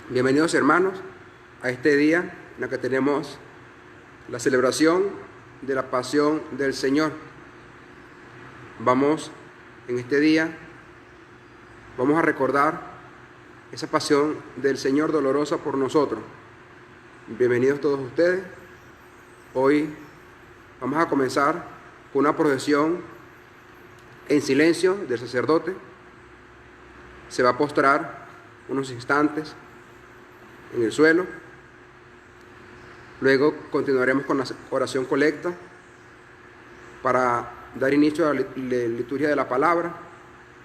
Bienvenidos, hermanos, a este día en el que tenemos la celebración de la pasión del Señor. En este día, vamos a recordar esa pasión del Señor dolorosa por nosotros. Bienvenidos todos ustedes. Hoy vamos a comenzar con una procesión en silencio del sacerdote. Se va a postrar unos instantes en el suelo. Luego continuaremos con la oración colecta para dar inicio a la liturgia de la palabra.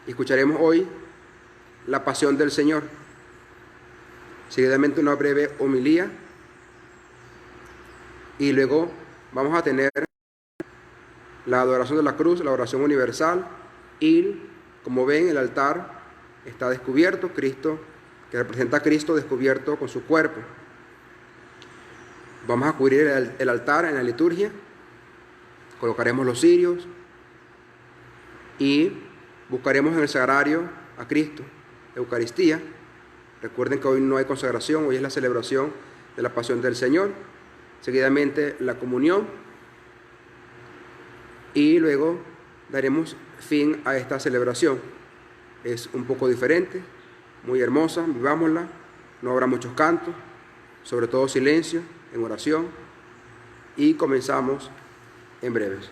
Escucharemos hoy la pasión del Señor. Seguidamente una breve homilía. Y luego vamos a tener la adoración de la cruz, la oración universal. Y como ven, el altar está descubierto, Cristo, que representa a Cristo descubierto con su cuerpo. Vamos a cubrir el altar en la liturgia, colocaremos los cirios y buscaremos en el sagrario a Cristo, Eucaristía. Recuerden que hoy no hay consagración, hoy es la celebración de la pasión del Señor. Seguidamente la comunión y luego daremos fin a esta celebración. Es un poco diferente, muy hermosa, vivámosla. No habrá muchos cantos, sobre todo silencio en oración, y comenzamos en breves.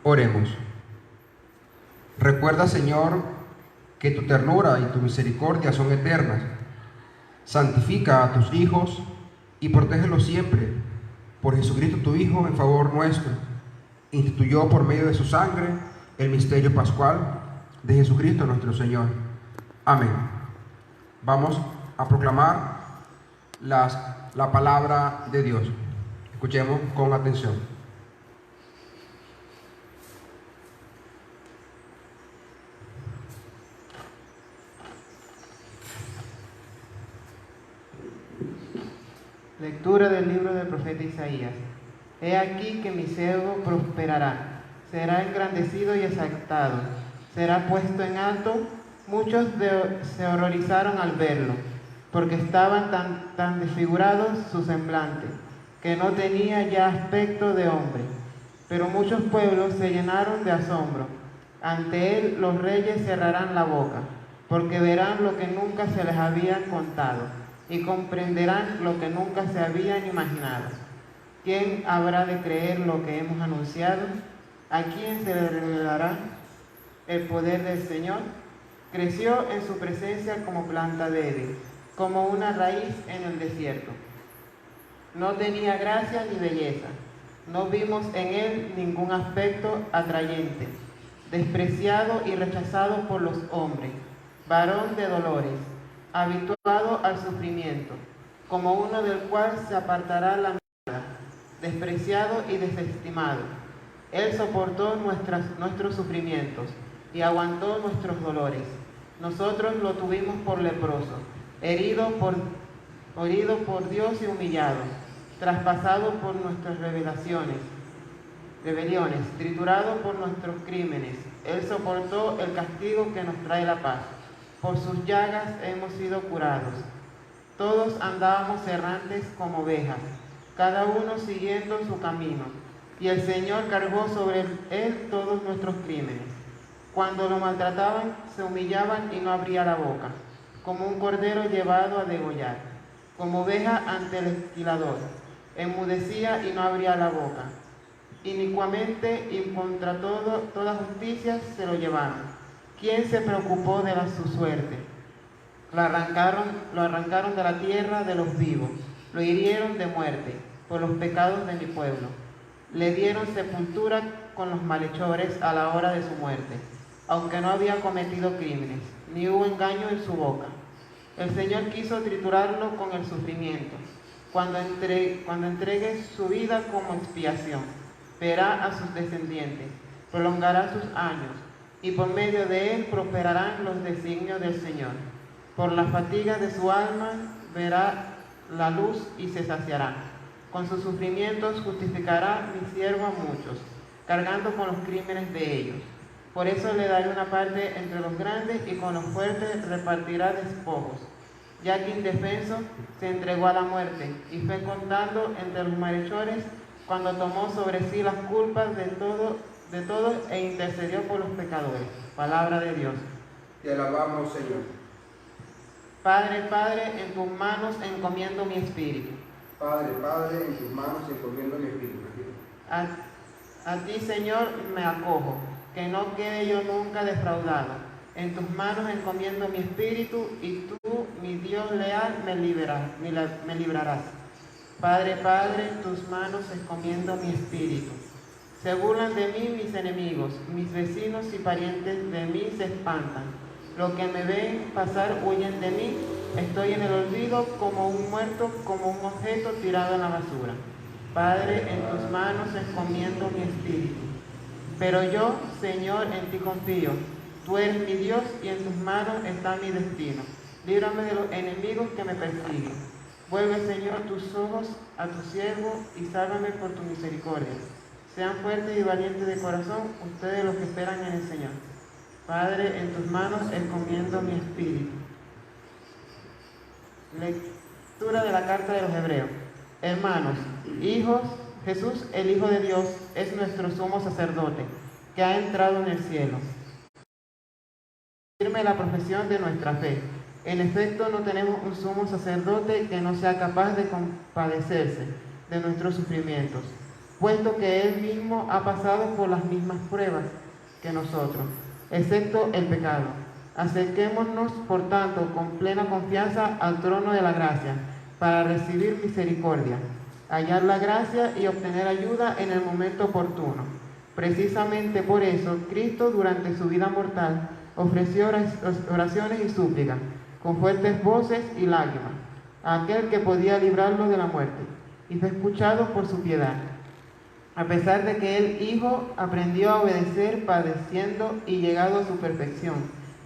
Oremos. Recuerda, Señor, que tu ternura y tu misericordia son eternas. Santifica a tus hijos y protégelos siempre. Por Jesucristo tu Hijo, en favor nuestro, instituyó por medio de su sangre el misterio pascual de Jesucristo nuestro Señor. Amén. Vamos a proclamar la palabra de Dios. Escuchemos con atención. Lectura del libro del profeta Isaías. He aquí que mi siervo prosperará, será engrandecido y exaltado, será puesto en alto. Muchos se horrorizaron al verlo, porque estaban tan desfigurados su semblante, que no tenía ya aspecto de hombre. Pero muchos pueblos se llenaron de asombro. Ante él los reyes cerrarán la boca, porque verán lo que nunca se les había contado y comprenderán lo que nunca se habían imaginado. ¿Quién habrá de creer lo que hemos anunciado? ¿A quién se le revelará el poder del Señor? Creció en su presencia como planta de Edén, como una raíz en el desierto. No tenía gracia ni belleza, no vimos en él ningún aspecto atrayente. Despreciado y rechazado por los hombres, varón de dolores, habituado al sufrimiento, como uno del cual se apartará la mirada, despreciado y desestimado. Él soportó nuestros sufrimientos y aguantó nuestros dolores. Nosotros lo tuvimos por leproso, herido herido por Dios y humillado, traspasado por nuestras rebeliones, triturado por nuestros crímenes. Él soportó el castigo que nos trae la paz. Por sus llagas hemos sido curados. Todos andábamos errantes como ovejas, cada uno siguiendo su camino, y el Señor cargó sobre él todos nuestros crímenes. Cuando lo maltrataban, se humillaban y no abría la boca, como un cordero llevado a degollar, como oveja ante el esquilador. Enmudecía y no abría la boca. Inicuamente y contra toda justicia se lo llevaron. ¿Quién se preocupó de su suerte? Lo arrancaron de la tierra de los vivos, lo hirieron de muerte por los pecados de mi pueblo. Le dieron sepultura con los malhechores a la hora de su muerte, aunque no había cometido crímenes, ni hubo engaño en su boca. El Señor quiso triturarlo con el sufrimiento, cuando entregue su vida como expiación. Verá a sus descendientes, prolongará sus años, y por medio de él prosperarán los designios del Señor. Por la fatiga de su alma verá la luz y se saciará. Con sus sufrimientos justificará mi siervo a muchos, cargando con los crímenes de ellos. Por eso le daré una parte entre los grandes y con los fuertes repartirá despojos. Ya que indefenso se entregó a la muerte y fue contando entre los malhechores cuando tomó sobre sí las culpas de todos e intercedió por los pecadores. Palabra de Dios. Te alabamos, Señor. Padre, en tus manos encomiendo mi espíritu. Padre, en tus manos encomiendo mi espíritu. A ti, Señor, me acojo, que no quede yo nunca defraudado. En tus manos encomiendo mi espíritu, y tú, mi Dios leal, me librarás. Padre, en tus manos encomiendo mi espíritu. Se burlan de mí mis enemigos, mis vecinos y parientes de mí se espantan. Los que me ven pasar huyen de mí. Estoy en el olvido como un muerto, como un objeto tirado en la basura. Padre, en tus manos encomiendo mi espíritu. Pero yo, Señor, en ti confío. Tú eres mi Dios y en tus manos está mi destino. Líbrame de los enemigos que me persiguen. Vuelve, Señor, tus ojos a tu siervo y sálvame por tu misericordia. Sean fuertes y valientes de corazón ustedes los que esperan en el Señor. Padre, en tus manos encomiendo mi espíritu. Lectura de la carta de los Hebreos. Hermanos, hijos, Jesús, el Hijo de Dios, es nuestro sumo sacerdote, que ha entrado en el cielo. Firme la profesión de nuestra fe. En efecto, no tenemos un sumo sacerdote que no sea capaz de compadecerse de nuestros sufrimientos, puesto que Él mismo ha pasado por las mismas pruebas que nosotros, excepto el pecado. Acerquémonos, por tanto, con plena confianza al trono de la gracia, para recibir misericordia, hallar la gracia y obtener ayuda en el momento oportuno. Precisamente por eso, Cristo, durante su vida mortal, ofreció oraciones y súplicas, con fuertes voces y lágrimas, a aquel que podía librarlo de la muerte, y fue escuchado por su piedad. A pesar de que el Hijo aprendió a obedecer padeciendo y llegado a su perfección,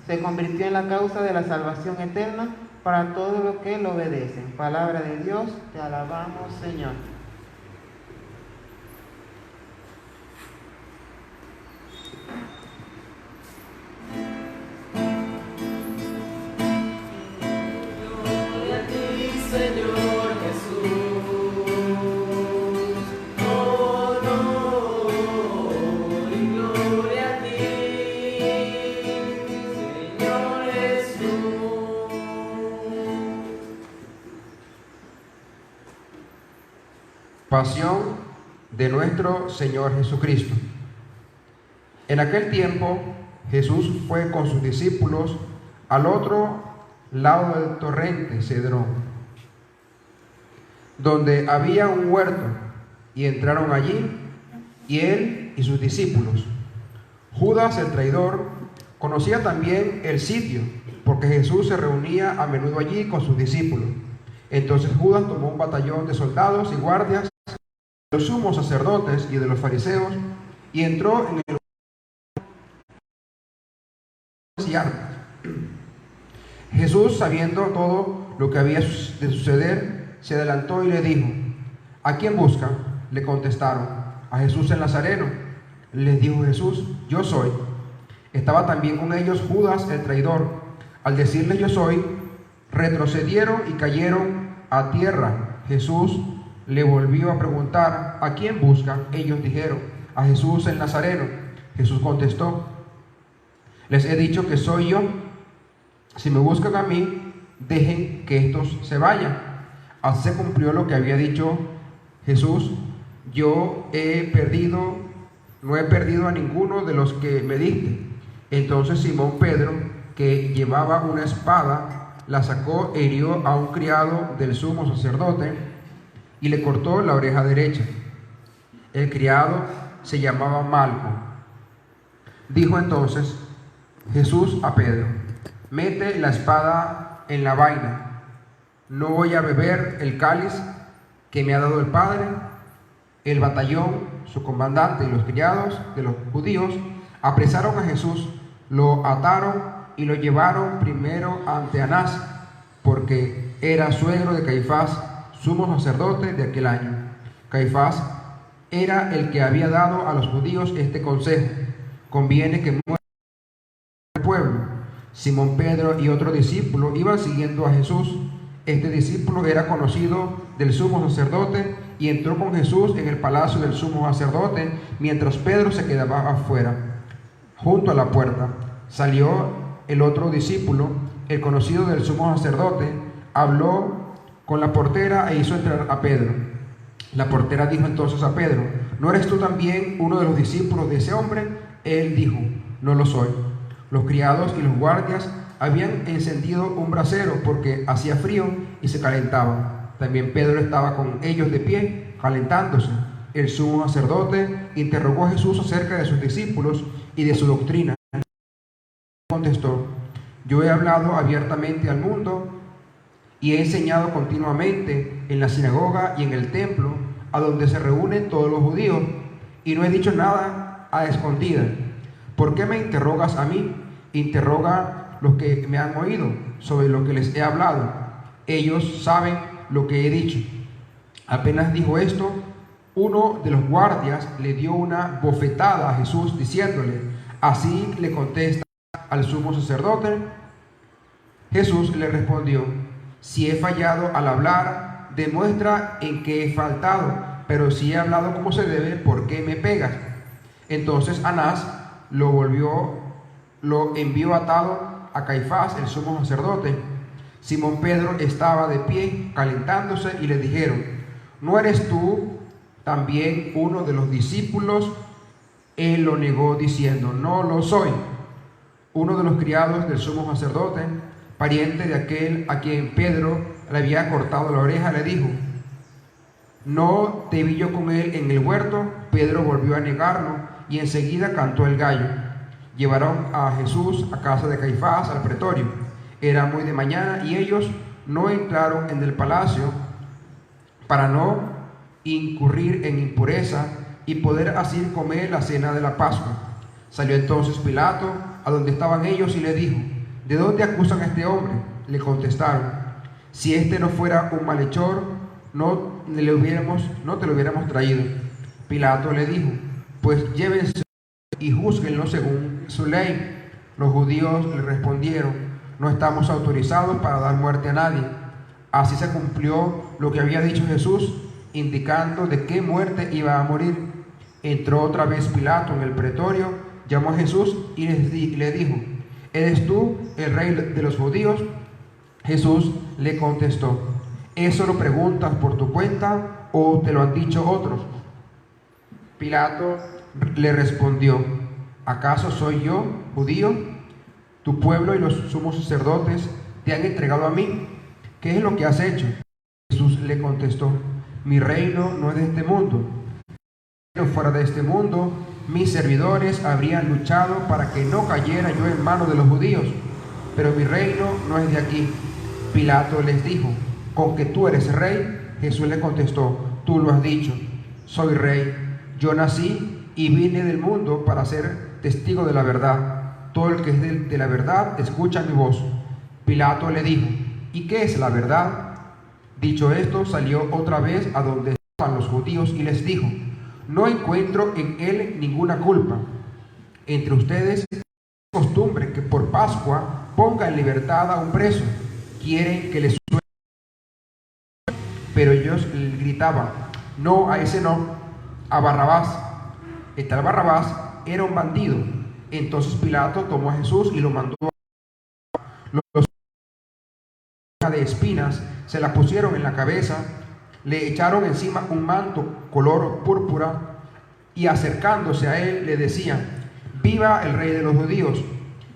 se convirtió en la causa de la salvación eterna para todos los que lo obedecen. Palabra de Dios, te alabamos, Señor. Pasión de nuestro Señor Jesucristo. En aquel tiempo, Jesús fue con sus discípulos al otro lado del torrente Cedrón, donde había un huerto, y entraron allí, y él y sus discípulos. Judas, el traidor, conocía también el sitio, porque Jesús se reunía a menudo allí con sus discípulos. Entonces Judas tomó un batallón de soldados y guardias de los sumos sacerdotes y de los fariseos, y entró en el y armas. Jesús, sabiendo todo lo que había de suceder, se adelantó y le dijo: ¿A quién buscan? Le contestaron: a Jesús el Nazareno. Les dijo Jesús: yo soy. Estaba también con ellos Judas el traidor. Al decirle yo soy, retrocedieron y cayeron a tierra. Jesús le volvió a preguntar: ¿a quién buscan? Ellos dijeron: a Jesús el Nazareno. Jesús contestó: les he dicho que soy yo. Si me buscan a mí, dejen que estos se vayan. Así se cumplió lo que había dicho Jesús: no he perdido a ninguno de los que me diste. Entonces Simón Pedro, que llevaba una espada, la sacó e hirió a un criado del sumo sacerdote y le cortó la oreja derecha. El criado se llamaba Malco. Dijo entonces Jesús a Pedro: mete la espada en la vaina. ¿No voy a beber el cáliz que me ha dado el Padre? El batallón, su comandante y los criados de los judíos apresaron a Jesús, lo ataron y lo llevaron primero ante Anás, porque era suegro de Caifás, sumo sacerdote de aquel año. Caifás era el que había dado a los judíos este consejo: conviene que muera el pueblo. Simón Pedro y otro discípulo iban siguiendo a Jesús. Este discípulo era conocido del sumo sacerdote y entró con Jesús en el palacio del sumo sacerdote, mientras Pedro se quedaba afuera, junto a la puerta. Salió el otro discípulo, el conocido del sumo sacerdote, habló con la portera e hizo entrar a Pedro. La portera dijo entonces a Pedro: ¿no eres tú también uno de los discípulos de ese hombre? Él dijo: no lo soy. Los criados y los guardias habían encendido un brasero porque hacía frío y se calentaba. También Pedro estaba con ellos de pie, calentándose. El sumo sacerdote interrogó a Jesús acerca de sus discípulos y de su doctrina. Contestó: yo he hablado abiertamente al mundo y he enseñado continuamente en la sinagoga y en el templo, a donde se reúnen todos los judíos, y no he dicho nada a escondidas. ¿Por qué me interrogas a mí? Interroga los que me han oído sobre lo que les he hablado. Ellos saben lo que he dicho. Apenas dijo esto, uno de los guardias le dio una bofetada a Jesús, diciéndole: ¿así le contesta al sumo sacerdote? Jesús le respondió: si he fallado al hablar, demuestra en qué he faltado, pero si he hablado como se debe, ¿por qué me pegas? Entonces Anás lo envió atado a Caifás, el sumo sacerdote. Simón Pedro estaba de pie calentándose y le dijeron: ¿no eres tú también uno de los discípulos? Él lo negó diciendo: no lo soy. Uno de los criados del sumo sacerdote, pariente de aquel a quien Pedro le había cortado la oreja, le dijo: ¿no te vi yo con él en el huerto? Pedro volvió a negarlo y enseguida cantó el gallo. Llevaron a Jesús a casa de Caifás, al pretorio. Era muy de mañana y ellos no entraron en el palacio para no incurrir en impureza y poder así comer la cena de la Pascua. Salió entonces Pilato a donde estaban ellos y le dijo: ¿de dónde acusan a este hombre? Le contestaron: si este no fuera un malhechor, no te lo hubiéramos traído. Pilato le dijo: pues llévense y júzguenlo según su ley. Los judíos le respondieron: no estamos autorizados para dar muerte a nadie. Así se cumplió lo que había dicho Jesús, indicando de qué muerte iba a morir. Entró otra vez Pilato en el pretorio, llamó a Jesús y le dijo: ¿eres tú el rey de los judíos? Jesús le contestó: ¿eso lo preguntas por tu cuenta o te lo han dicho otros? Pilato le respondió: ¿acaso soy yo judío? Tu pueblo y los sumos sacerdotes te han entregado a mí. ¿Qué es lo que has hecho? Jesús le contestó: mi reino no es de este mundo. Si fuera de este mundo, mis servidores habrían luchado para que no cayera yo en manos de los judíos, pero mi reino no es de aquí. Pilato les dijo: ¿con que tú eres rey? Jesús le contestó: tú lo has dicho, soy rey. Yo nací y vine del mundo para ser testigo de la verdad. Todo el que es de la verdad escucha mi voz. Pilato le dijo: ¿y qué es la verdad? Dicho esto, salió otra vez a donde estaban los judíos y les dijo: no encuentro en él ninguna culpa. Entre ustedes es costumbre que por Pascua ponga en libertad a un preso. Quieren que le suelte. Pero ellos gritaban: no, a ese no, a Barrabás. El tal Barrabás era un bandido. Entonces Pilato tomó a Jesús y lo mandó los de espinas, se la pusieron en la cabeza, le echaron encima un manto color púrpura y acercándose a él le decían: viva el rey de los judíos,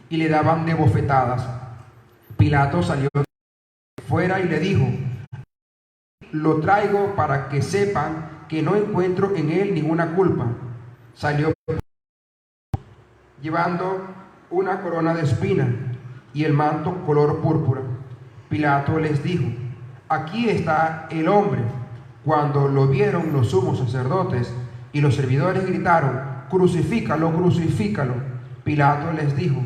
y le daban de bofetadas. Pilato salió fuera y le dijo: lo traigo para que sepan que no encuentro en él ninguna culpa. Salió llevando una corona de espina y el manto color púrpura. Pilato les dijo: aquí está el hombre. Cuando lo vieron los sumos sacerdotes y los servidores gritaron: crucifícalo, crucifícalo. Pilato les dijo: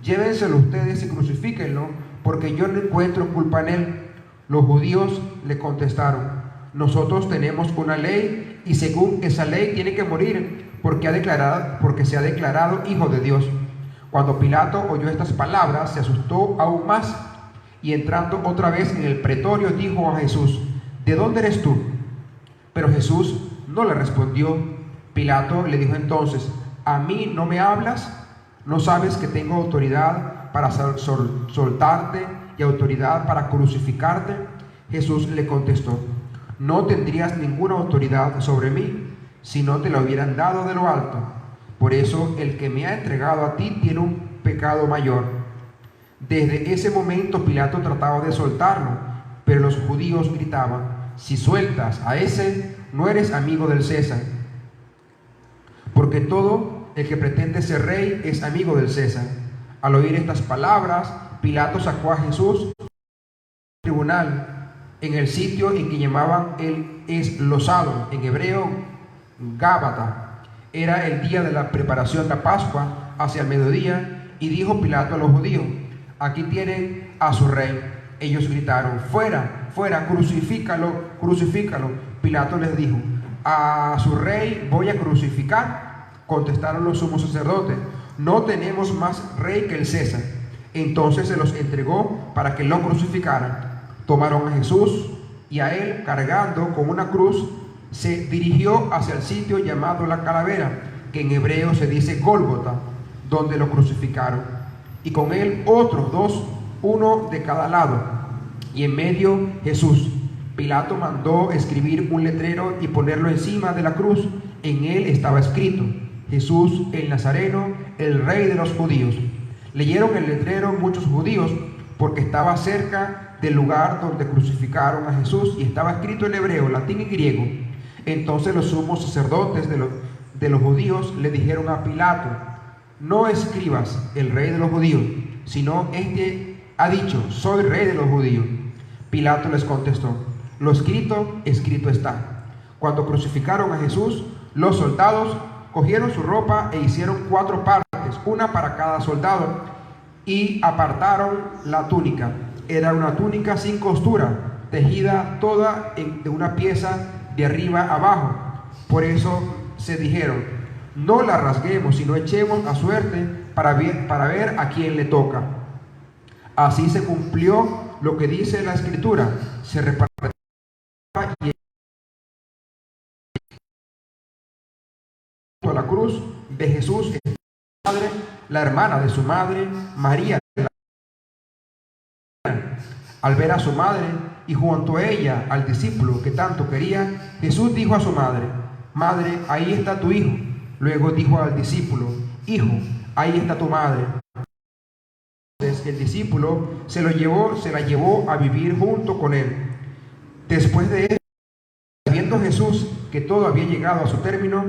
llévenselo ustedes y crucifíquenlo, porque yo no encuentro culpa en él. Los judíos le contestaron: nosotros tenemos una ley y según esa ley tiene que morir porque se ha declarado hijo de Dios. Cuando Pilato oyó estas palabras, se asustó aún más y entrando otra vez en el pretorio dijo a Jesús: ¿de dónde eres tú? Pero Jesús no le respondió. Pilato le dijo entonces: ¿a mí no me hablas? ¿No sabes que tengo autoridad para soltarte y autoridad para crucificarte? Jesús le contestó: no tendrías ninguna autoridad sobre mí si no te la hubieran dado de lo alto. Por eso el que me ha entregado a ti tiene un pecado mayor. Desde ese momento Pilato trataba de soltarlo, pero los judíos gritaban: si sueltas a ese, no eres amigo del César. Porque todo el que pretende ser rey es amigo del César. Al oír estas palabras, Pilato sacó a Jesús del tribunal en el sitio en que llamaban el Eslosado, en hebreo Gábata. Era el día de la preparación de la Pascua, hacia el mediodía, y dijo Pilato a los judíos: aquí tienen a su rey. Ellos gritaron: fuera, fuera, crucifícalo, crucifícalo. Pilato les dijo: ¿a su rey voy a crucificar? Contestaron los sumos sacerdotes: no tenemos más rey que el César. Entonces se los entregó para que lo crucificaran. Tomaron a Jesús y a él, cargando con una cruz, se dirigió hacia el sitio llamado la Calavera, que en hebreo se dice Gólgota, donde lo crucificaron. Y con él otros dos, uno de cada lado, y en medio Jesús. Pilato mandó escribir un letrero y ponerlo encima de la cruz. En él estaba escrito: Jesús el Nazareno, el rey de los judíos. Leyeron el letrero muchos judíos, porque estaba cerca del lugar donde crucificaron a Jesús, y estaba escrito en hebreo, latín y griego. Entonces los sumos sacerdotes de los judíos le dijeron a Pilato: no escribas el rey de los judíos, sino este ha dicho: soy rey de los judíos. Pilato les contestó: lo escrito, escrito está. Cuando crucificaron a Jesús, los soldados cogieron su ropa e hicieron 4 partes, una para cada soldado, y apartaron la túnica. Era una túnica sin costura, tejida toda de una pieza de arriba abajo. Por eso se dijeron: no la rasguemos, sino echemos a suerte para ver a quién le toca. Así se cumplió lo que dice la Escritura: se repartió y a la cruz de Jesús madre, la hermana de su madre, María. Al ver a su madre y junto a ella al discípulo que tanto quería, Jesús dijo a su madre: madre, ahí está tu hijo. Luego dijo al discípulo: hijo, ahí está tu madre. Entonces el discípulo se la llevó a vivir junto con él. Después de eso, sabiendo Jesús que todo había llegado a su término,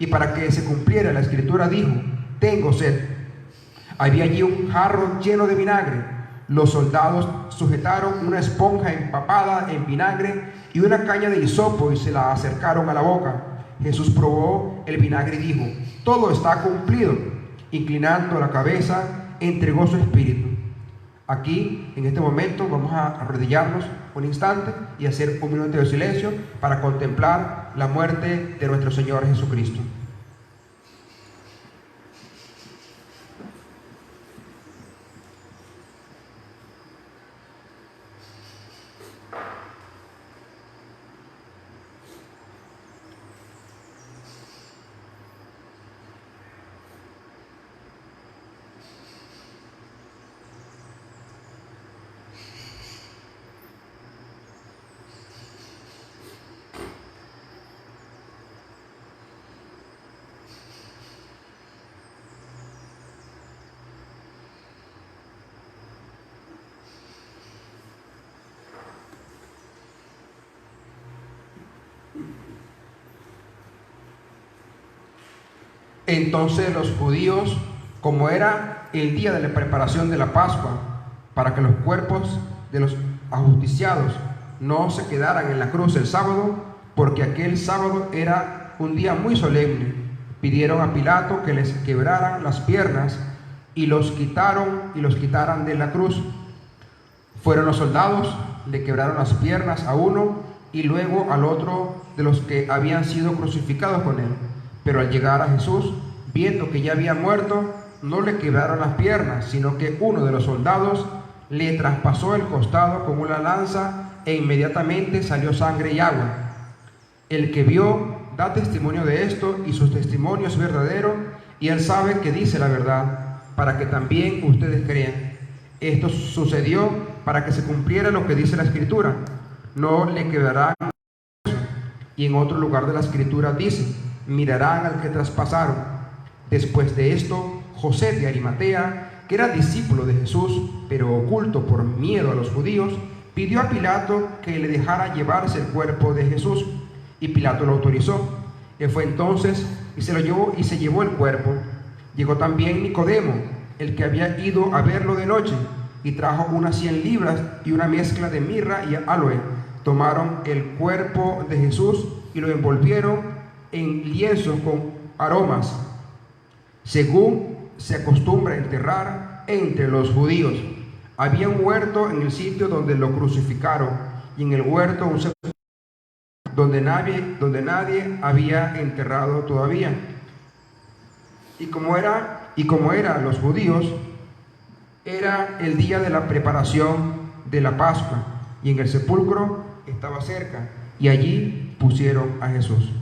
y para que se cumpliera la escritura, dijo: tengo sed. Había allí un jarro lleno de vinagre. Los soldados sujetaron una esponja empapada en vinagre y una caña de hisopo y se la acercaron a la boca. Jesús probó el vinagre y dijo: todo está cumplido. Inclinando la cabeza, entregó su espíritu. Aquí, en este momento, vamos a arrodillarnos un instante y hacer un minuto de silencio para contemplar la muerte de nuestro Señor Jesucristo. Entonces los judíos, como era el día de la preparación de la Pascua, para que los cuerpos de los ajusticiados no se quedaran en la cruz el sábado, porque aquel sábado era un día muy solemne, pidieron a Pilato que les quebraran las piernas y los quitaran de la cruz. Fueron los soldados, le quebraron las piernas a uno y luego al otro de los que habían sido crucificados con él. Pero al llegar a Jesús, viendo que ya había muerto, no le quebraron las piernas, sino que uno de los soldados le traspasó el costado con una lanza e inmediatamente salió sangre y agua. El que vio da testimonio de esto y su testimonio es verdadero y él sabe que dice la verdad, para que también ustedes crean. Esto sucedió para que se cumpliera lo que dice la Escritura: no le quebrarán. Y en otro lugar de la Escritura dice: mirarán al que traspasaron. Después de esto, José de Arimatea, que era discípulo de Jesús, pero oculto por miedo a los judíos, pidió a Pilato que le dejara llevarse el cuerpo de Jesús, y Pilato lo autorizó. Él fue entonces y se lo llevó, y se llevó el cuerpo. Llegó también Nicodemo, el que había ido a verlo de noche, y trajo unas 100 libras y una mezcla de mirra y aloe. Tomaron el cuerpo de Jesús y lo envolvieron en lienzos con aromas, según se acostumbra enterrar entre los judíos. Había un huerto en el sitio donde lo crucificaron, y en el huerto un sepulcro donde nadie había enterrado todavía. Y como era los judíos, era el día de la preparación de la Pascua, y en el sepulcro estaba cerca, y allí pusieron a Jesús.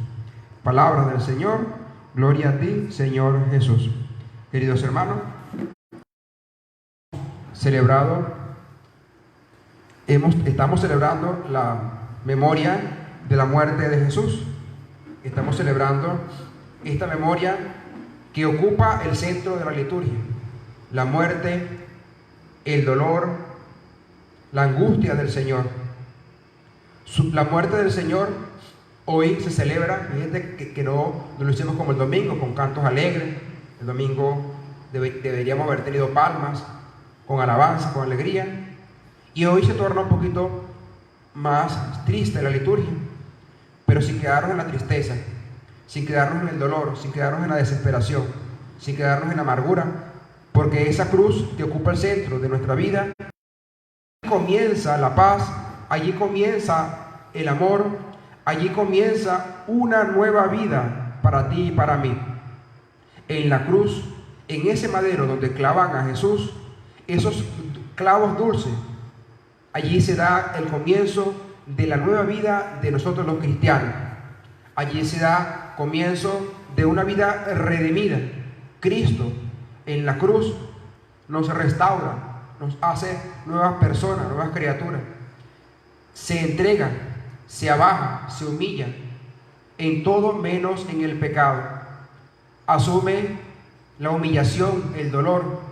Palabra del Señor, gloria a ti, Señor Jesús. Queridos hermanos, estamos celebrando la memoria de la muerte de Jesús. Estamos celebrando esta memoria que ocupa el centro de la liturgia: la muerte, el dolor, la angustia del Señor. La muerte del Señor hoy se celebra. Fíjate que no lo hicimos como el domingo, con cantos alegres. El domingo deberíamos haber tenido palmas, con alabanza, con alegría. Y hoy se torna un poquito más triste la liturgia, pero sin quedarnos en la tristeza, sin quedarnos en el dolor, sin quedarnos en la desesperación, sin quedarnos en la amargura, porque esa cruz que ocupa el centro de nuestra vida, allí comienza la paz, allí comienza el amor, allí comienza una nueva vida para ti y para mí. En la cruz, en ese madero donde clavan a Jesús, esos clavos dulces, allí se da el comienzo de la nueva vida de nosotros los cristianos. Allí se da comienzo de una vida redimida. Cristo en la cruz nos restaura, nos hace nuevas personas, nuevas criaturas. Se entrega, se abaja, se humilla en todo menos en el pecado. Asume la humillación, el dolor.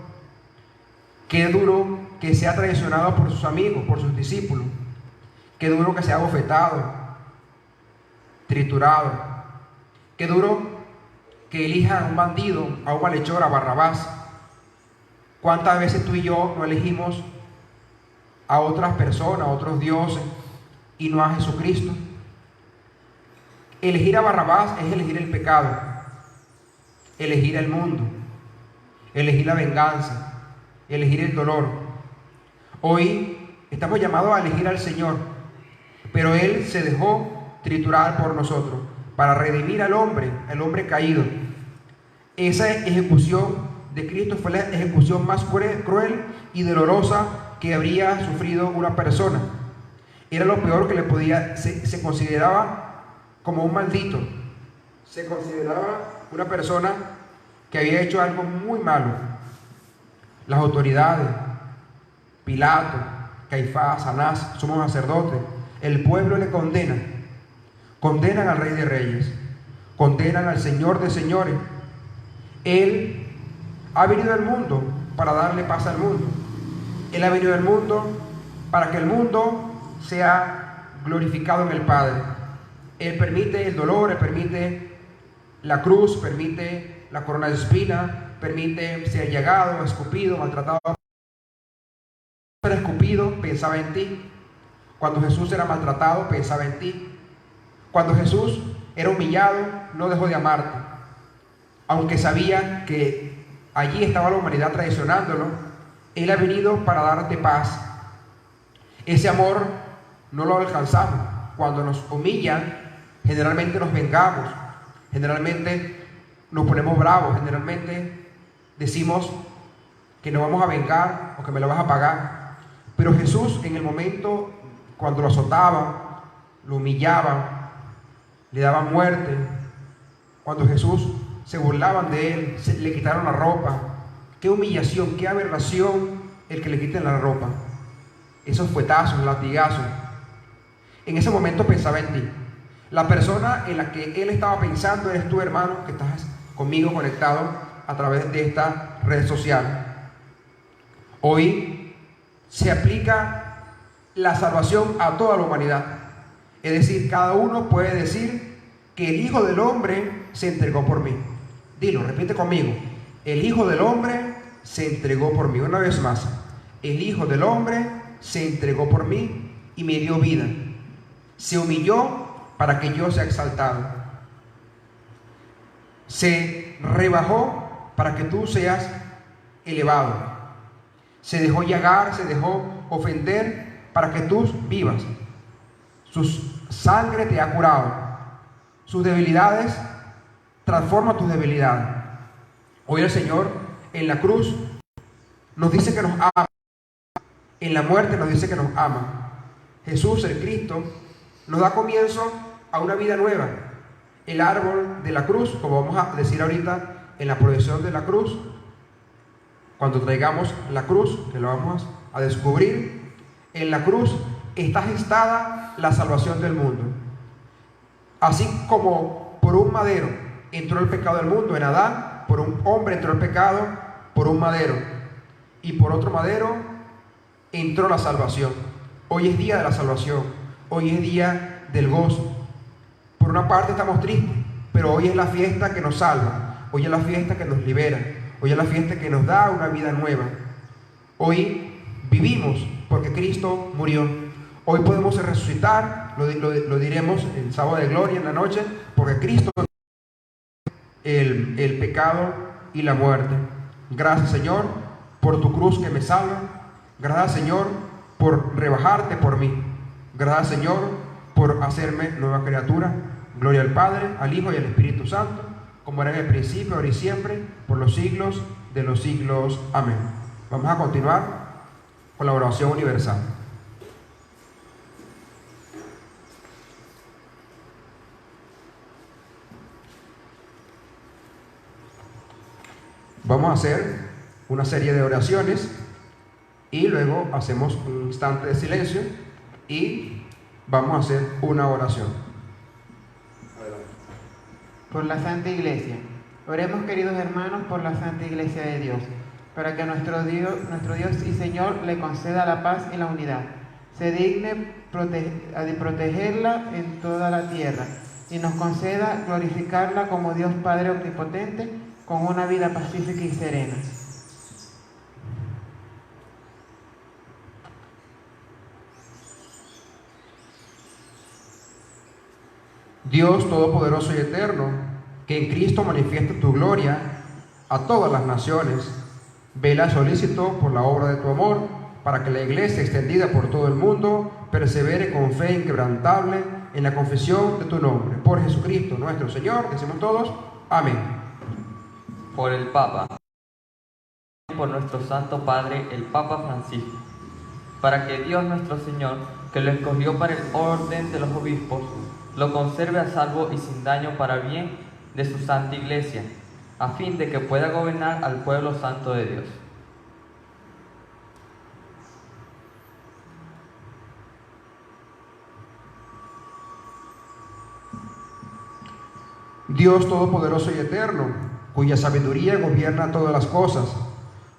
Qué duro que sea traicionado por sus amigos, por sus discípulos. Qué duro que sea bofetado, triturado. Qué duro que elija a un bandido, a un malhechor, a Barrabás. ¿Cuántas veces tú y yo no elegimos a otras personas, a otros dioses, y no a Jesucristo? Elegir a Barrabás es elegir el pecado, elegir el mundo, elegir la venganza, elegir el dolor. Hoy estamos llamados a elegir al Señor, pero Él se dejó triturar por nosotros para redimir al hombre caído. Esa ejecución de Cristo fue la ejecución más cruel y dolorosa que habría sufrido una persona. Era lo peor que le podía, se consideraba como un maldito. Se consideraba una persona que había hecho algo muy malo. Las autoridades, Pilato, Caifás, Anás, sumo sacerdote, el pueblo le condenan al Rey de Reyes, condenan al Señor de Señores. Él ha venido al mundo para darle paz al mundo. Él ha venido al mundo para que el mundo sea glorificado en el Padre. Él permite el dolor, Él permite la cruz, permite la corona de espinas, permite ser llegado, escupido, maltratado. Cuando era escupido, pensaba en ti. Cuando Jesús era maltratado, pensaba en ti. Cuando Jesús era humillado, no dejó de amarte. Aunque sabía que allí estaba la humanidad traicionándolo, Él ha venido para darte paz. Ese amor no lo alcanzamos. Cuando nos humillan, generalmente nos vengamos, generalmente nos ponemos bravos, generalmente decimos que nos vamos a vengar o que me lo vas a pagar. Pero Jesús, en el momento cuando lo azotaban, lo humillaban, le daban muerte, cuando Jesús se burlaban de él, le quitaron la ropa. Qué humillación, qué aberración el que le quiten la ropa. Esos fuetazos, latigazos. En ese momento pensaba en ti. La persona en la que él estaba pensando eres tú, hermano, que estás conmigo conectado a través de esta red social. Hoy se aplica la salvación a toda la humanidad. Es decir, cada uno puede decir que el Hijo del Hombre se entregó por mí. Dilo, repite conmigo. El Hijo del Hombre se entregó por mí. Una vez más. El Hijo del Hombre se entregó por mí y me dio vida. Se humilló para que yo sea exaltado. Se rebajó para que tú seas elevado. Se dejó llagar, se dejó ofender para que tú vivas. Su sangre te ha curado. Sus debilidades transforma tus debilidades. Hoy el Señor en la cruz nos dice que nos ama. En la muerte nos dice que nos ama. Jesús, el Cristo, nos da comienzo a una vida nueva. El árbol de la cruz, como vamos a decir ahorita en la procesión de la cruz, cuando traigamos la cruz, que lo vamos a descubrir, en la cruz está gestada la salvación del mundo. Así como por un madero entró el pecado del mundo en Adán, por un hombre entró el pecado, por un madero, y por otro madero entró la salvación. Hoy es día de la salvación, hoy es día del gozo. Por una parte estamos tristes, pero hoy es la fiesta que nos salva, hoy es la fiesta que nos libera, hoy es la fiesta que nos da una vida nueva. Hoy vivimos porque Cristo murió. Hoy podemos resucitar, lo diremos en sábado de gloria en la noche, porque Cristo el pecado y la muerte. Gracias, Señor, por tu cruz que me salva. Gracias, Señor, por rebajarte por mí. Gracias, Señor, por hacerme nueva criatura. Gloria al Padre, al Hijo y al Espíritu Santo, como era en el principio, ahora y siempre, por los siglos de los siglos. Amén. Vamos a continuar con la oración universal. Vamos a hacer una serie de oraciones y luego hacemos un instante de silencio y vamos a hacer una oración. Por la Santa Iglesia. Oremos, queridos hermanos, por la Santa Iglesia de Dios, para que nuestro Dios y Señor le conceda la paz y la unidad. Se digne protegerla en toda la tierra y nos conceda glorificarla como Dios Padre Omnipotente, con una vida pacífica y serena. Dios Todopoderoso y Eterno, que en Cristo manifiesta tu gloria a todas las naciones, vela solícito por la obra de tu amor, para que la iglesia extendida por todo el mundo persevere con fe inquebrantable en la confesión de tu nombre. Por Jesucristo nuestro Señor, decimos todos, amén. Por el Papa, por nuestro Santo Padre, el Papa Francisco, para que Dios nuestro Señor, que lo escogió para el orden de los obispos, lo conserve a salvo y sin daño para bien de su Santa Iglesia, a fin de que pueda gobernar al pueblo santo de Dios. Dios Todopoderoso y Eterno, cuya sabiduría gobierna todas las cosas,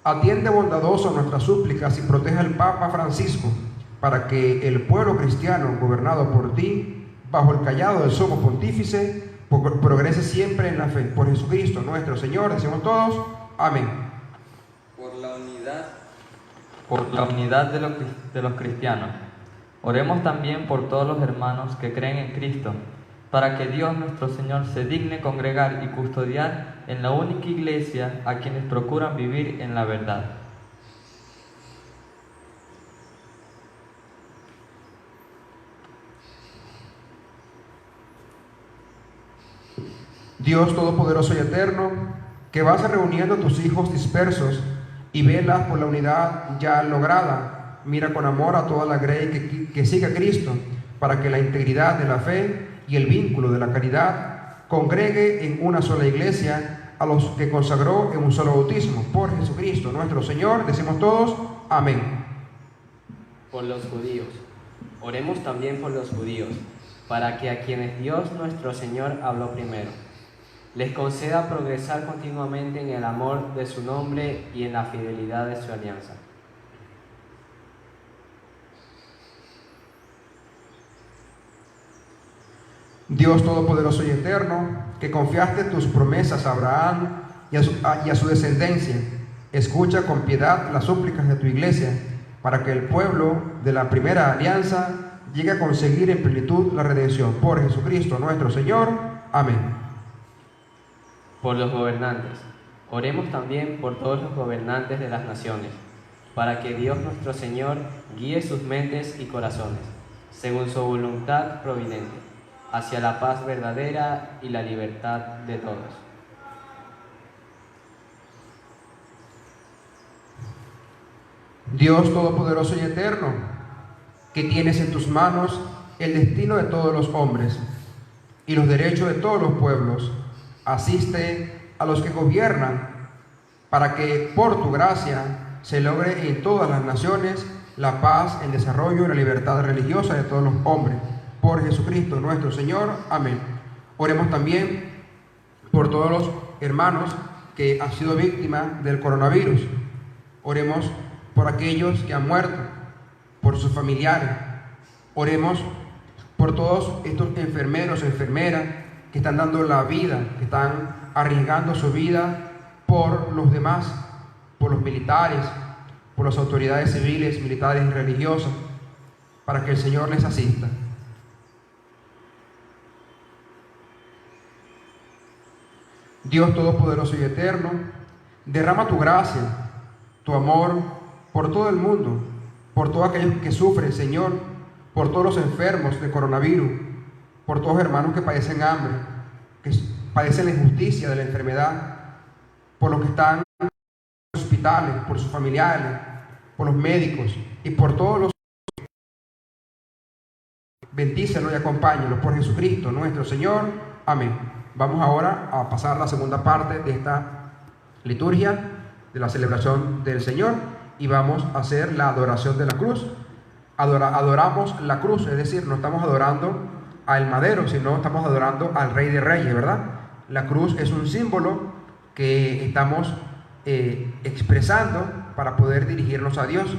atiende bondadoso nuestras súplicas y protege al Papa Francisco, para que el pueblo cristiano, gobernado por ti, bajo el cayado del sumo pontífice, progrese siempre en la fe. Por Jesucristo nuestro Señor, decimos todos, amén. Por la unidad de los cristianos, oremos también por todos los hermanos que creen en Cristo, para que Dios nuestro Señor se digne congregar y custodiar en la única iglesia a quienes procuran vivir en la verdad. Dios Todopoderoso y Eterno, que vas reuniendo a tus hijos dispersos y velas por la unidad ya lograda, mira con amor a toda la grey que sigue a Cristo, para que la integridad de la fe y el vínculo de la caridad congregue en una sola iglesia a los que consagró en un solo bautismo. Por Jesucristo nuestro Señor, decimos todos, amén. Por los judíos, oremos también por los judíos, para que a quienes Dios nuestro Señor habló primero, les conceda progresar continuamente en el amor de su nombre y en la fidelidad de su alianza. Dios Todopoderoso y Eterno, que confiaste tus promesas a Abraham y a su descendencia, escucha con piedad las súplicas de tu iglesia, para que el pueblo de la primera alianza llegue a conseguir en plenitud la redención. Por Jesucristo nuestro Señor. Amén. Por los gobernantes, oremos también por todos los gobernantes de las naciones, para que Dios nuestro Señor guíe sus mentes y corazones, según su voluntad providente, hacia la paz verdadera y la libertad de todos. Dios Todopoderoso y Eterno, que tienes en tus manos el destino de todos los hombres y los derechos de todos los pueblos, asiste a los que gobiernan, para que por tu gracia se logre en todas las naciones la paz, el desarrollo y la libertad religiosa de todos los hombres. Por Jesucristo nuestro Señor. Amén. Oremos también por todos los hermanos que han sido víctimas del coronavirus. Oremos por aquellos que han muerto, por sus familiares. Oremos por todos estos enfermeros, enfermeras que están dando la vida, que están arriesgando su vida por los demás, por los militares, por las autoridades civiles, militares y religiosas, para que el Señor les asista. Dios Todopoderoso y Eterno, derrama tu gracia, tu amor por todo el mundo, por todos aquellos que sufren, Señor, por todos los enfermos de coronavirus, por todos los hermanos que padecen hambre, que padecen la injusticia de la enfermedad, por los que están en los hospitales, por sus familiares, por los médicos y por todos los. Bendícelos y acompáñalos por Jesucristo nuestro Señor. Amén. Vamos ahora a pasar la segunda parte de esta liturgia, de la celebración del Señor, y vamos a hacer la adoración de la cruz. Adoramos la cruz, es decir, no estamos adorando al madero, sino estamos adorando al Rey de Reyes, ¿verdad? La cruz es un símbolo que estamos expresando para poder dirigirnos a Dios.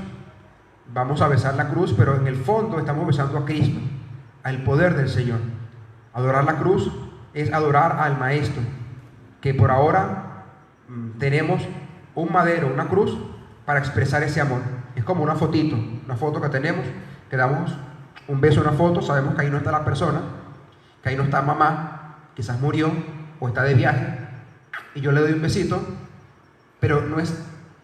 Vamos a besar la cruz, pero en el fondo estamos besando a Cristo, al poder del Señor. Adorar la cruz es adorar al Maestro, que por ahora tenemos un madero, una cruz, para expresar ese amor. Es como una fotito, una foto que tenemos, que damos un beso a una foto, sabemos que ahí no está la persona, que ahí no está mamá, quizás murió o está de viaje, y yo le doy un besito, pero no es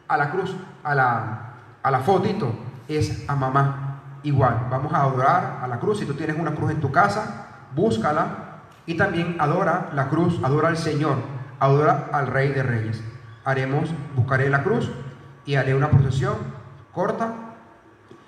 a la cruz, a la fotito, es a mamá. Igual, vamos a adorar a la cruz. Si tú tienes una cruz en tu casa, búscala y también adora la cruz, adora al Señor, adora al Rey de Reyes. Buscaré la cruz y haré una procesión corta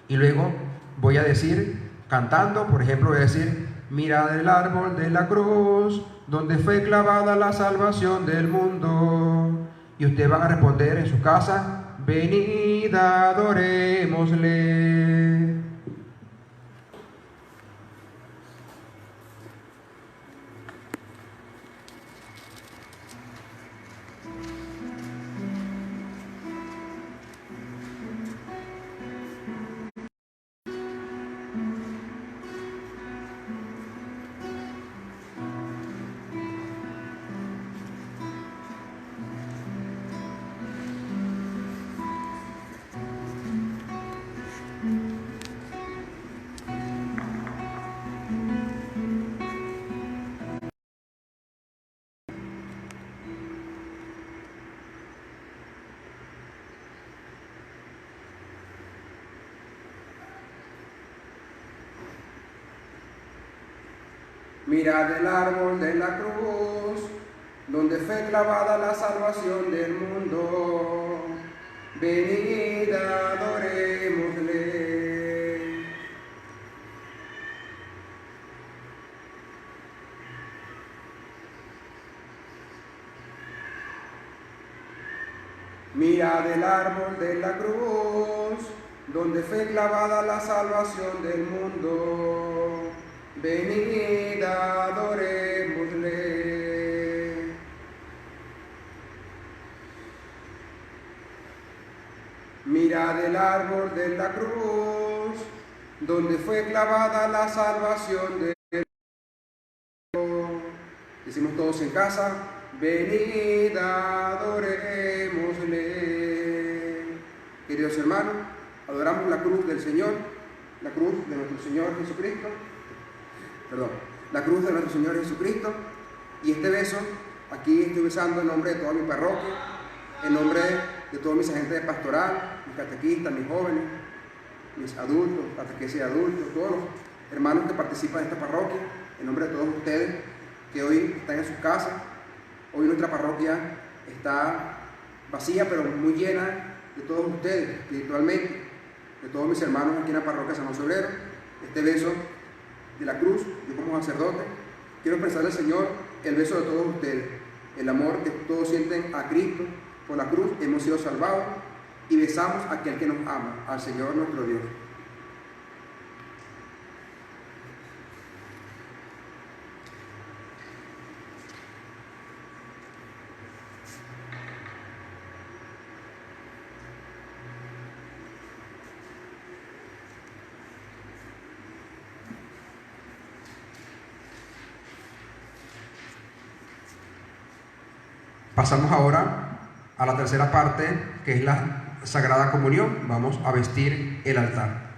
y luego voy a decir, cantando, por ejemplo, voy a decir: mirad el árbol de la cruz, donde fue clavada la salvación del mundo. Y ustedes van a responder en su casa: venid, adorémosle. Mirad el árbol de la cruz, donde fue clavada la salvación del mundo. Venid, adorémosle. Mirad el árbol de la cruz, donde fue clavada la salvación del mundo. Venid, adorémosle. Mirad el árbol de la cruz, donde fue clavada la salvación del mundo. Decimos todos en casa: venid, adorémosle. Queridos hermanos, adoramos la cruz del Señor, la cruz de nuestro Señor Jesucristo. La cruz de nuestro Señor Jesucristo. Y este beso, aquí estoy besando en nombre de toda mi parroquia, en nombre de todos mis agentes de pastoral, mis catequistas, mis jóvenes, mis adultos, catequesis de adultos, todos los hermanos que participan en esta parroquia, en nombre de todos ustedes que hoy están en sus casas. Hoy nuestra parroquia está vacía, pero muy llena de todos ustedes, espiritualmente, de todos mis hermanos aquí en la parroquia San José Obrero. Este beso de la cruz, yo como sacerdote, quiero expresarle al Señor el beso de todos ustedes, el amor que todos sienten a Cristo. Por la cruz hemos sido salvados y besamos a aquel que nos ama, al Señor nuestro Dios. Pasamos ahora a la tercera parte, que es la Sagrada Comunión. Vamos a vestir el altar.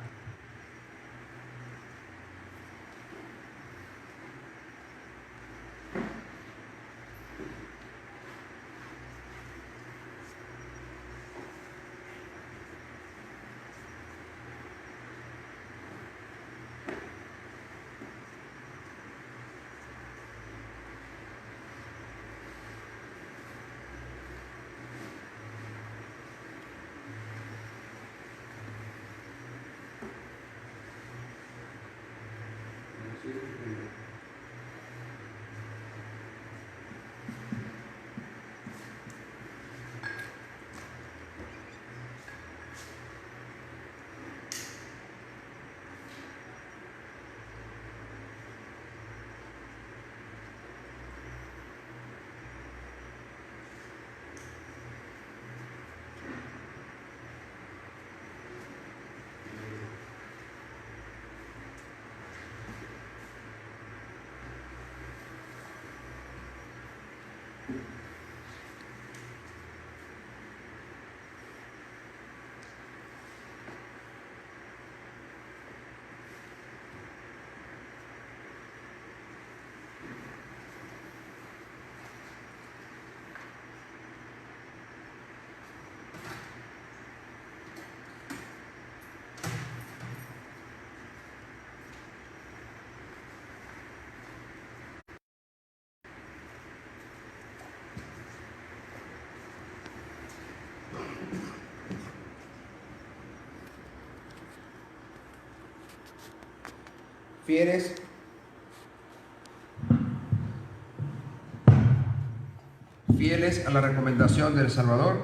fieles a la recomendación del Salvador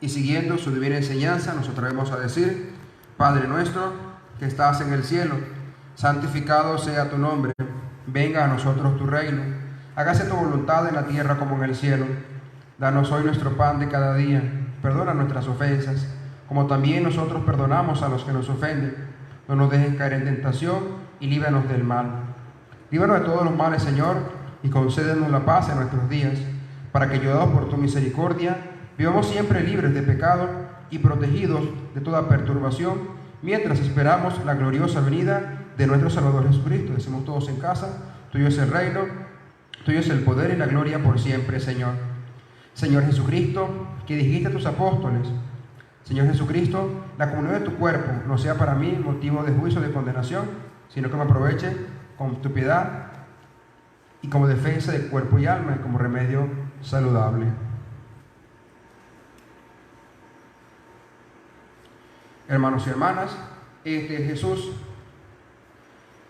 y siguiendo su divina enseñanza, nos atrevemos a decir: Padre nuestro que estás en el cielo, santificado sea tu nombre, venga a nosotros tu reino, hágase tu voluntad en la tierra como en el cielo. Danos hoy nuestro pan de cada día, perdona nuestras ofensas, como también nosotros perdonamos a los que nos ofenden. No nos dejes caer en tentación y líbranos del mal. Líbranos de todos los males, Señor, y concédenos la paz en nuestros días, para que, ayudados por tu misericordia, vivamos siempre libres de pecado y protegidos de toda perturbación, mientras esperamos la gloriosa venida de nuestro Salvador Jesucristo. Decimos todos en casa: tuyo es el reino, tuyo es el poder y la gloria por siempre, Señor. Señor Jesucristo, que dijiste a tus apóstoles: Señor Jesucristo, la comunión de tu cuerpo no sea para mí motivo de juicio o de condenación, sino que me aproveche con tu piedad y como defensa de cuerpo y alma y como remedio saludable. Hermanos y hermanas, este es Jesús,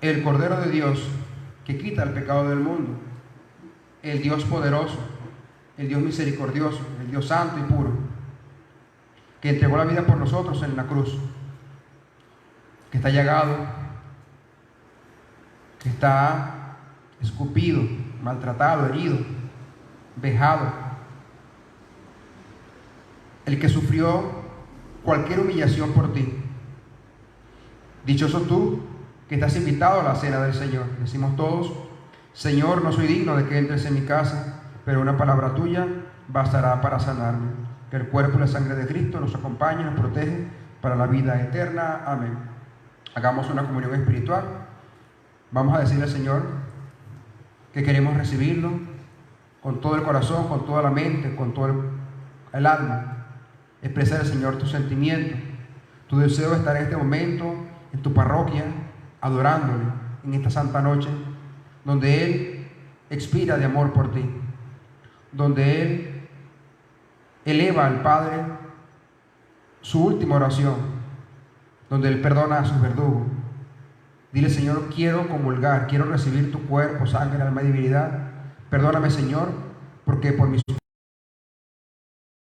el Cordero de Dios que quita el pecado del mundo, el Dios poderoso, el Dios misericordioso, el Dios santo y puro, que entregó la vida por nosotros en la cruz, que está llagado, que está escupido, maltratado, herido, vejado, el que sufrió cualquier humillación por ti. Dichoso tú que estás invitado a la cena del Señor. Decimos todos: Señor, no soy digno de que entres en mi casa, pero una palabra tuya bastará para sanarme. Que el cuerpo y la sangre de Cristo nos acompañe y nos protege para la vida eterna. Amén. Hagamos una comunión espiritual. Vamos a decirle al Señor que queremos recibirlo con todo el corazón, con toda la mente, con todo el alma. Expresa al Señor tu sentimiento, tu deseo de estar en este momento en tu parroquia, adorándole en esta santa noche, donde Él expira de amor por ti, donde Él eleva al Padre su última oración, donde Él perdona a sus verdugos. Dile: Señor, quiero comulgar, quiero recibir tu cuerpo, sangre, alma y divinidad. Perdóname, Señor, porque por mis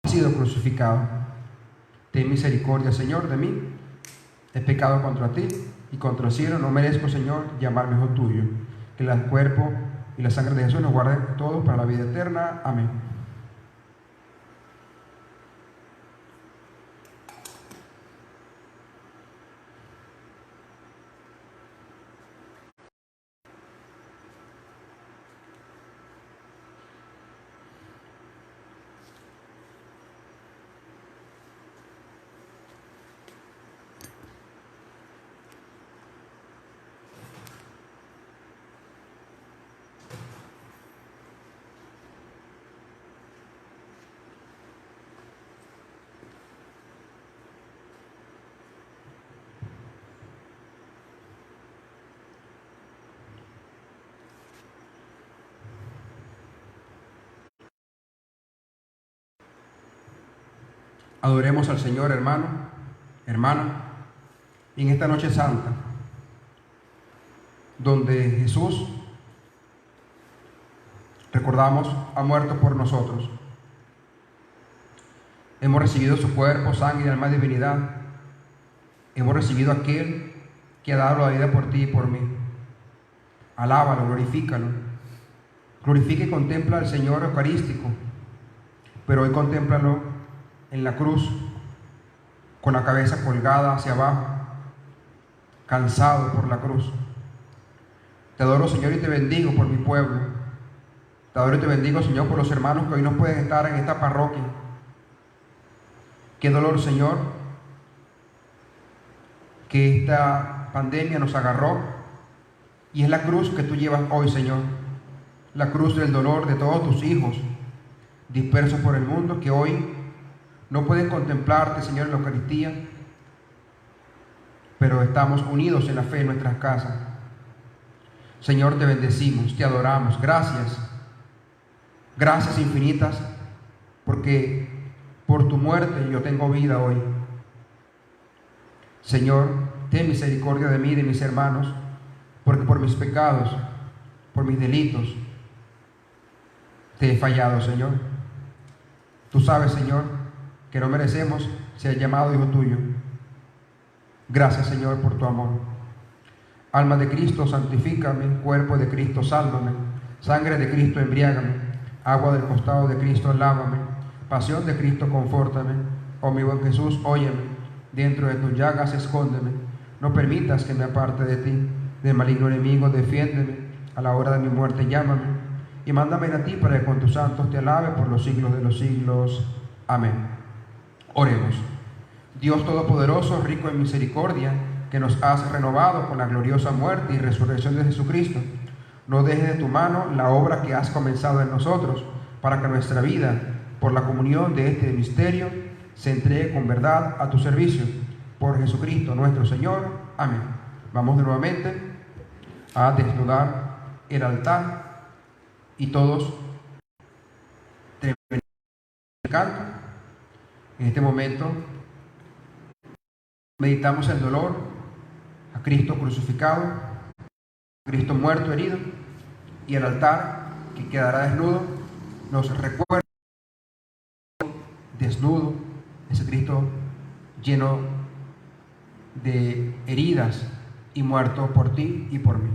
he sido crucificado. Ten misericordia, Señor, de mí. He pecado contra ti y contra el cielo. No merezco, Señor, llamarme hijo tuyo. Que el cuerpo y la sangre de Jesús nos guarden todos para la vida eterna. Amén. Adoremos al Señor, hermano, hermana, en esta noche santa, donde Jesús, recordamos, ha muerto por nosotros. Hemos recibido su cuerpo, sangre, alma y divinidad. Hemos recibido a aquel que ha dado la vida por ti y por mí. Alábalo, glorifícalo. Glorifica y contempla al Señor Eucarístico, pero hoy contémplalo en la cruz, con la cabeza colgada hacia abajo, cansado por la cruz. Te adoro, Señor, y te bendigo por mi pueblo. Te adoro y te bendigo, Señor, por los hermanos que hoy no pueden estar en esta parroquia. Qué dolor, Señor, que esta pandemia nos agarró, y es la cruz que tú llevas hoy, Señor. La cruz del dolor de todos tus hijos dispersos por el mundo, que hoy no pueden contemplarte, Señor, en la Eucaristía, pero estamos unidos en la fe en nuestras casas. Señor, te bendecimos, te adoramos. Gracias, gracias infinitas, porque por tu muerte yo tengo vida hoy. Señor, ten misericordia de mí y de mis hermanos. porque por mis pecados, por mis delitos, te he fallado, Señor. Tú sabes, Señor, que no merecemos ser llamado hijo tuyo. Gracias, Señor, por tu amor. Alma de Cristo, santifícame. Cuerpo de Cristo, sálvame. Sangre de Cristo, embriágame. Agua del costado de Cristo, lávame. Pasión de Cristo, confórtame. Oh mi buen Jesús, óyeme. Dentro de tus llagas, escóndeme. No permitas que me aparte de ti. Del maligno enemigo, defiéndeme. A la hora de mi muerte, llámame. Y mándame a ti para que con tus santos te alabe por los siglos de los siglos. Amén. Oremos. Dios Todopoderoso, rico en misericordia, que nos has renovado con la gloriosa muerte y resurrección de Jesucristo, no dejes de tu mano la obra que has comenzado en nosotros, para que nuestra vida, por la comunión de este misterio, se entregue con verdad a tu servicio. Por Jesucristo nuestro Señor. Amén. Vamos nuevamente a desnudar el altar y todos terminamos el canto. En este momento meditamos el dolor a Cristo crucificado, a Cristo muerto, herido, y el altar que quedará desnudo nos recuerda desnudo, ese Cristo lleno de heridas y muerto por ti y por mí.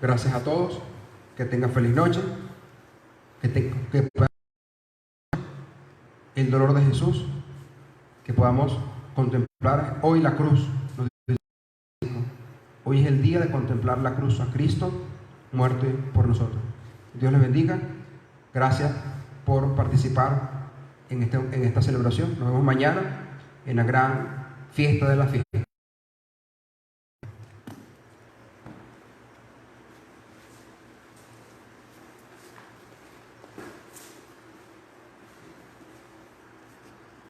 Gracias a todos, que tengan feliz noche, que puedan el dolor de Jesús, que podamos contemplar hoy la cruz. Hoy es el día de contemplar la cruz, a Cristo muerto por nosotros. Dios les bendiga. Gracias por participar en esta celebración. Nos vemos mañana en la gran fiesta de la fiesta.